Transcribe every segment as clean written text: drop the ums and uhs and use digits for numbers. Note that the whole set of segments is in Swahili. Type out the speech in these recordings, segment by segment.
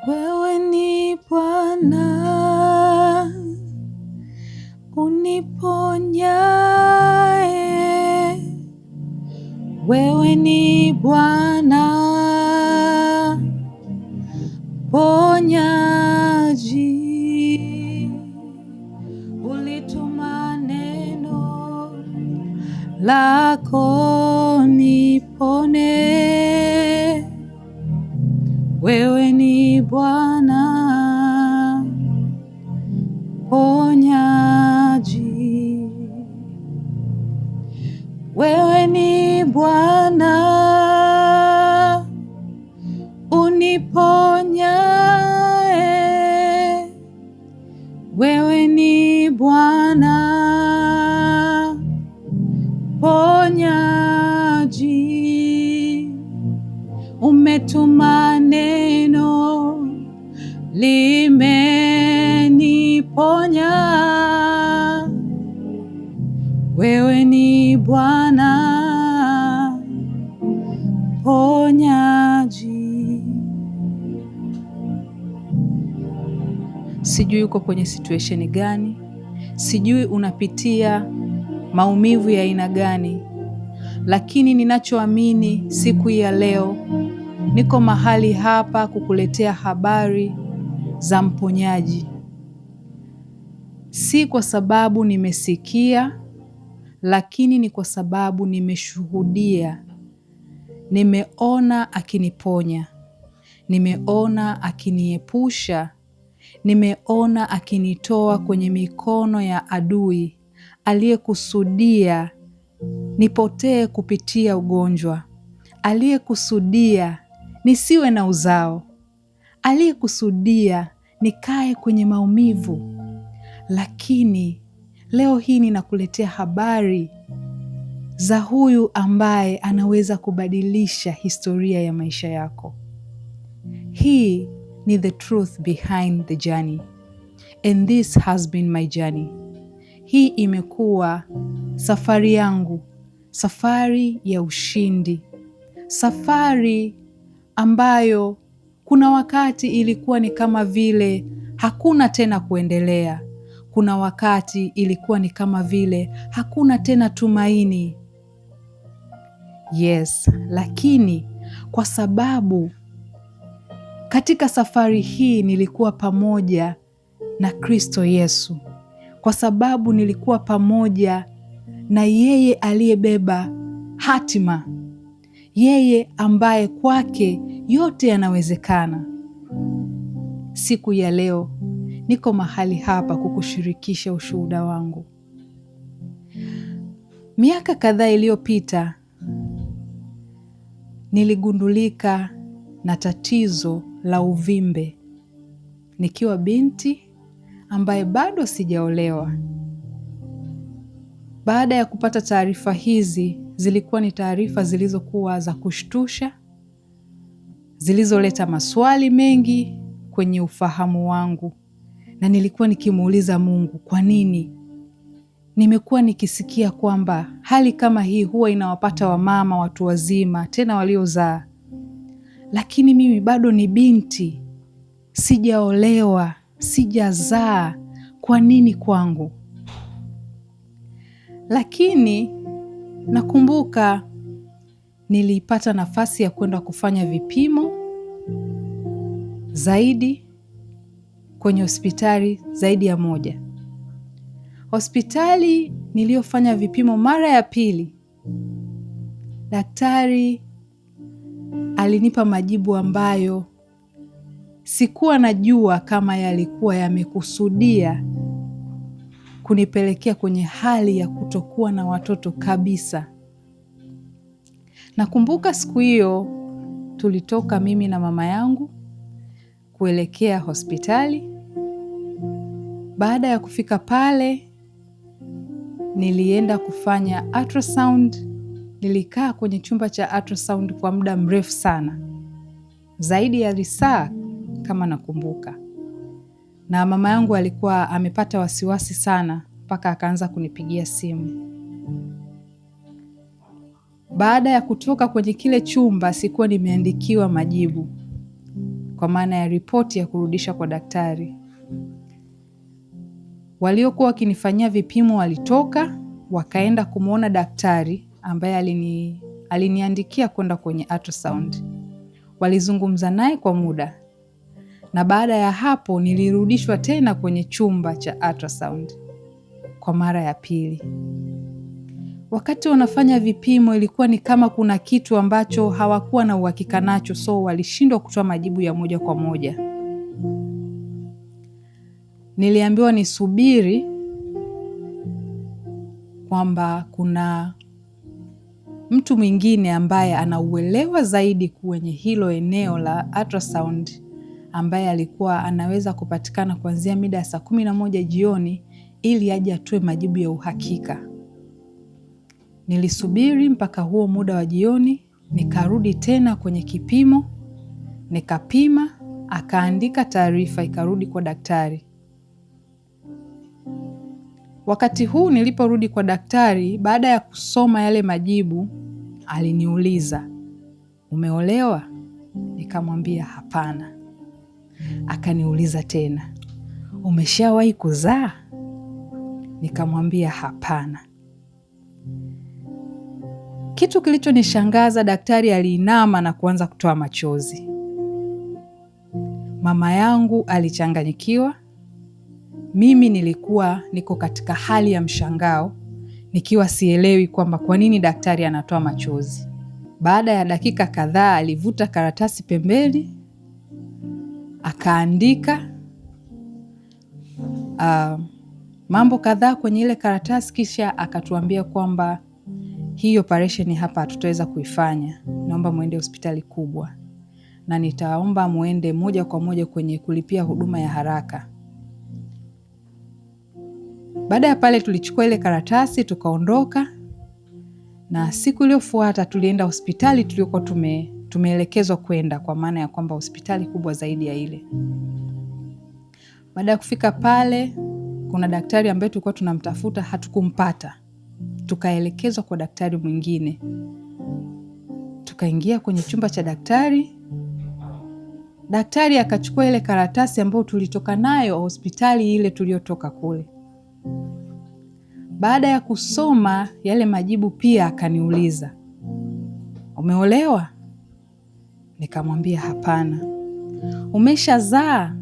Wewe ni Bwana uniponyaye, wewe ni Bwana ponyaji. Ulituma neno lako nipone, wewe ni Bwana ponyaji. Wewe ni Bwana uniponyaye, wewe ni Bwana ponyaji. Umetuma neno limeniponya, wewe ni Bwana ponyaji. Sijui uko kwenye situation gani, sijui unapitia maumivu ya aina gani, lakini ninachoamini siku ya leo, niko mahali hapa kukuletea habari za mponyaji. Si kwa sababu nimesikia, lakini ni kwa sababu nimeshuhudia. Nimeona akiniponya, nimeona akiniepusha, nimeona akinitoa kwenye mikono ya adui aliyekusudia nipotee kupitia ugonjwa, aliyekusudia nisiwe na uzao, aliyekusudia nikae kwenye maumivu. Lakini leo hii ninakuletea habari za huyu ambaye anaweza kubadilisha historia ya maisha yako. Hii ni the truth behind the journey, and this has been my journey. Hii imekuwa safari yangu, safari ya ushindi, safari ambayo kuna wakati ilikuwa ni kama vile hakuna tena kuendelea. Kuna wakati ilikuwa ni kama vile hakuna tena tumaini. Yes, lakini kwa sababu katika safari hii nilikuwa pamoja na Kristo Yesu, kwa sababu nilikuwa pamoja na yeye aliyebeba hatima, yeye ambaye kwake yote yanawezekana. Siku ya leo niko mahali hapa kukushirikisha ushuhuda wangu. Miaka kadhaa iliyopita niligundulika na tatizo la uvimbe nikiwa binti ambaye bado sijaolewa. Baada ya kupata taarifa hizi, zilikuwa ni taarifa zilizokuwa za kushtusha, zilizoleta maswali mengi kwenye ufahamu wangu, na nilikuwa nikimuuliza Mungu, kwa nini? Nimekuwa nikisikia kwamba hali kama hii huwa inawapata wamama watu wazima, tena waliozaa, lakini mimi bado ni binti, sijaolewa, sijazaa. Kwa nini kwangu? Lakini nakumbuka nilipata nafasi ya kwenda kufanya vipimo zaidi kwenye hospitali zaidi ya moja. Hospitali niliyofanya vipimo mara ya pili, daktari alinipa majibu ambayo sikuwa najua kama yalikuwa yamekusudia kunipelekea kwenye hali ya kutokuwa na watoto kabisa. Nakumbuka siku hiyo tulitoka mimi na mama yangu kuelekea hospitali. Baada ya kufika pale, nilienda kufanya ultrasound. Nilikaa kwenye chumba cha ultrasound kwa muda mrefu sana, zaidi ya saa kama nakumbuka. Na mama yangu alikuwa amepata wasiwasi sana mpaka akaanza kunipigia simu. Baada ya kutoka kwenye kile chumba, sikuwa nimeandikiwa majibu. kwa maana ya ripoti ya kurudisha kwa daktari. Waliokuwa wakinifanyia vipimo walitoka, wakaenda kumwona daktari ambaye aliniandikia kwenda kwenye ultrasound. Walizungumza naye kwa muda, na baada ya hapo nilirudishwa tena kwenye chumba cha ultrasound kwa mara ya pili. Wakati wanafanya vipimo, ilikuwa ni kama kuna kitu ambacho hawakuwa na uhakika nacho, so walishindwa kutoa majibu ya moja kwa moja. Niliambiwa nisubiri kwamba kuna mtu mwingine ambaye anauelewa zaidi kwenye hilo eneo la ultrasound, ambaye alikuwa anaweza kupatikana kuanzia mida ya saa 11 jioni ili aje atoe majibu ya uhakika. Nilisubiri mpaka huo muda wa jioni, nikarudi tena kwenye kipimo, nikapima, akaandika taarifa, ikarudi kwa daktari. Wakati huu niliporudi kwa daktari, baada ya kusoma yale majibu, aliniuliza, umeolewa? Nikamwambia hapana. Akaniuliza tena, umeshawahi kuzaa? Nikamwambia hapana. Kitu kilichonishangaza, daktari aliinama na kuanza kutoa machozi. Mama yangu alichanganyikiwa. Mimi nilikuwa niko katika hali ya mshangao, nikiwa sielewi kwamba kwa nini daktari anatoa machozi. Baada ya dakika kadhaa alivuta karatasi pembeni, akaandika mambo kadhaa kwenye ile karatasi, kisha akatuambia kwamba hii operation hapa hatutaweza kuifanya, naomba muende hospitali kubwa na nitaomba muende moja kwa moja kwenye kulipia huduma ya haraka. Baada ya pale tulichukua ile karatasi tukaondoka, na siku iliyofuata tulienda hospitali tuliokuwa tumeelekezwa kwenda, kwa maana ya kwamba hospitali kubwa zaidi ya ile. Baada ya kufika pale, kuna daktari ambaye tulikuwa tunamtafuta, hatukumpata. Tukaelekezwa kwa daktari mwingine. Tukaingia kwenye chumba cha daktari. Daktari akachukua ile karatasi ambayo tulitoka nayo hospitali ile tuliotoka kule. Baada ya kusoma yale majibu pia akaniuliza, umeolewa? Nikamwambia hapana. Umeshazaa?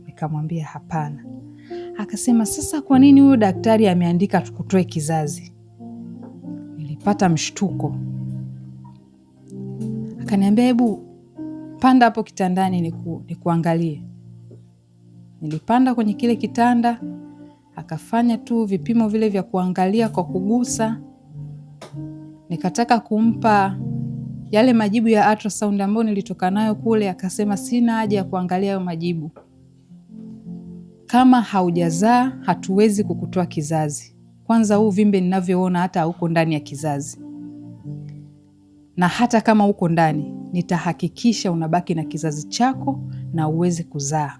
Nikamwambia hapana. Akasema, sasa kwa nini huyu daktari ameandika tukutoe kizazi? Nilipata mshtuko. Akaniambia, hebu panda hapo kitandani nikuangalie. Nilipanda kwenye kile kitanda, akafanya tu vipimo vile vya kuangalia kwa kugusa. Nikataka kumpa yale majibu ya ultrasound ambayo nilitoka nayo kule, akasema sina haja ya kuangalia hayo majibu. Kama haujazaa hatuwezi kukutoa kizazi. Kwanza huu vimbe ninavyoona hata hauko ndani ya kizazi. Na hata kama uko ndani, nitahakikisha unabaki na kizazi chako na uweze kuzaa.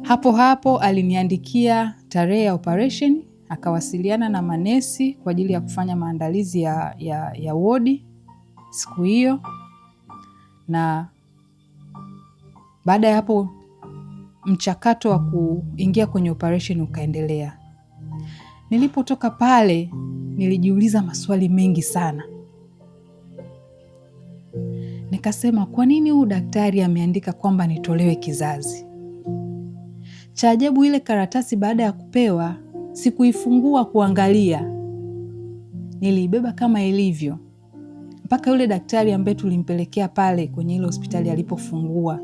Hapo hapo aliniandikia tarehe ya operation, akawasiliana na manesi kwa ajili ya kufanya maandalizi ya wodi siku hiyo. Na baada ya hapo mchakato wa kuingia kwenye operation ukaendelea. Nilipotoka pale nilijiuliza maswali mengi sana. Nikasema, kwa nini huyu daktari ameandika kwamba nitolewe kizazi? Cha ajabu, ile karatasi baada ya kupewa sikuifungua kuangalia. Niliibeba kama ilivyo mpaka yule daktari ambaye tulimpelekea pale kwenye ile hospitali alipofungua.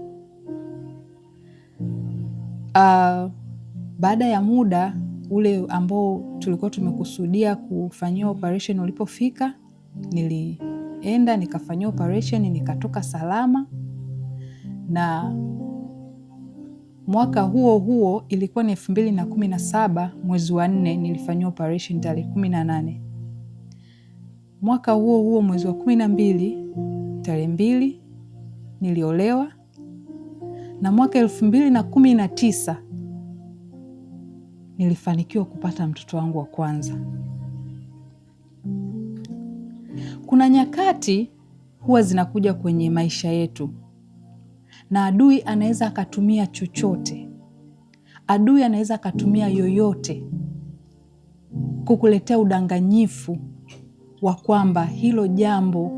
Baada ya muda ule ambao tulikuwa tumekusudia kufanyia operation ulipofika, nilienda nikafanyia operation, nikatoka salama. Na mwaka huo huo, ilikuwa ni 2017 mwezi wa 4, nilifanyia operation tarehe 18. Mwaka huo huo mwezi wa 12 tarehe 2 niliolewa. Na mwaka 2019 nilifanikiwa kupata mtoto wangu wa kwanza. Kuna nyakati huwa zinakuja kwenye maisha yetu na adui anaweza akatumia chochote. Adui anaweza akatumia yoyote kukuletea udanganyifu wa kwamba hilo jambo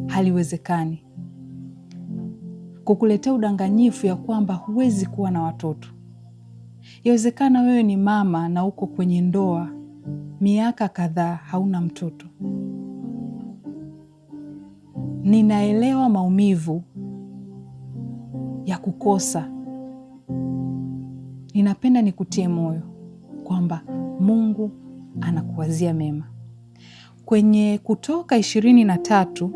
haliwezekani, kukuletea udanganyifu ya kwamba huwezi kuwa na watoto. Yawezekana wewe ni mama na uko kwenye ndoa miaka kadhaa hauna mtoto. Ninaelewa maumivu ya kukosa. Ninapenda nikutie moyo kwamba Mungu anakuwazia mema. Kwenye Kutoka 23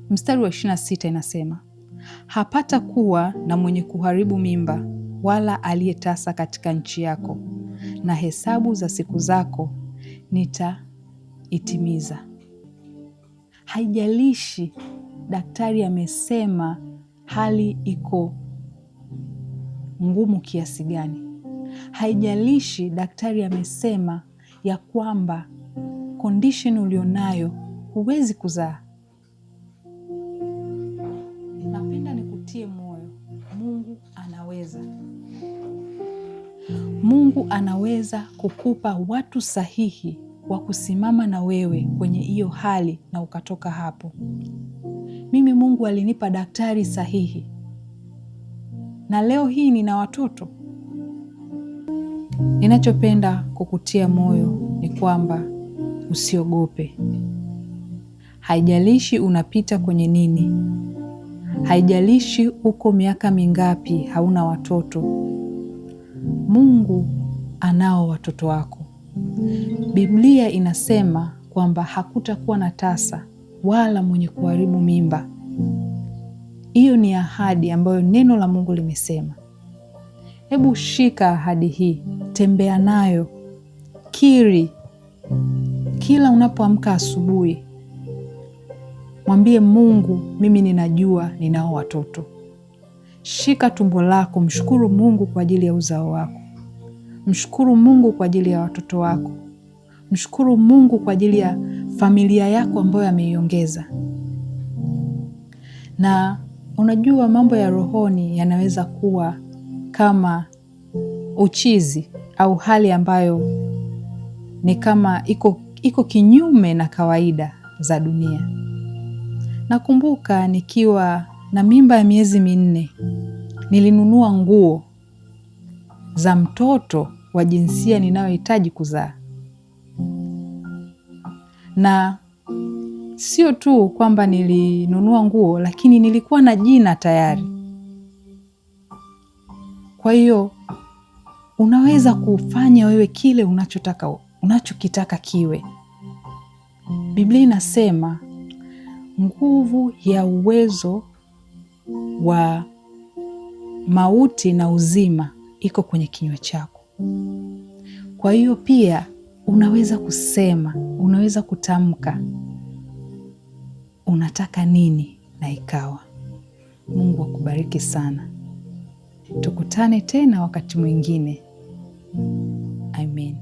mstari wa 26 inasema, hapata kuwa na mwenye kuharibu mimba wala aliyetasa katika nchi yako, na hesabu za siku zako nitaitimiza. Haijalishi daktari amesema hali iko ngumu kiasi gani. Haijalishi daktari amesema ya kwamba condition ulionayo huwezi kuzaa. Napenda nikutie moyo, Mungu anaweza. Mungu anaweza kukupa watu sahihi wa kusimama na wewe kwenye hiyo hali na ukatoka hapo. Mimi Mungu alinipa daktari sahihi, na leo hii nina watoto. Ninachopenda kukutia moyo ni kwamba usiogope. Haijalishi unapita kwenye nini, haijalishi uko miaka mingapi hauna watoto, Mungu anao watoto wako. Biblia inasema kwamba hakutakuwa na tasa wala mwenye kuharibu mimba. Hiyo ni ahadi ambayo neno la Mungu limesema. Hebu shika ahadi hii, tembea nayo, kiri kila unapoamka asubuhi. Mwambie Mungu, mimi ninajua ninao watoto. Shika tumbo lako, mshukuru Mungu kwa ajili ya uzao wako. Mshukuru Mungu kwa ajili ya watoto wako. Mshukuru Mungu kwa ajili ya familia yako ambayo ameiongeza. Na unajua mambo ya rohoni yanaweza kuwa kama uchizi au hali ambayo ni kama iko kinyume na kawaida za dunia. Nakumbuka nikiwa na mimba ya miezi 4, nilinunua nguo za mtoto wa jinsia ninayohitaji kuzaa. Na sio tu kwamba nilinunua nguo, lakini nilikuwa na jina tayari. Kwa hiyo unaweza kufanya wewe kile unachokitaka kiwe. Biblia inasema nguvu ya uwezo wa mauti na uzima iko kwenye kinywa chako. Kwa hiyo pia unaweza kusema, unaweza kutamka unataka nini na ikawa. Mungu akubariki sana. Tukutane tena wakati mwingine. Amen.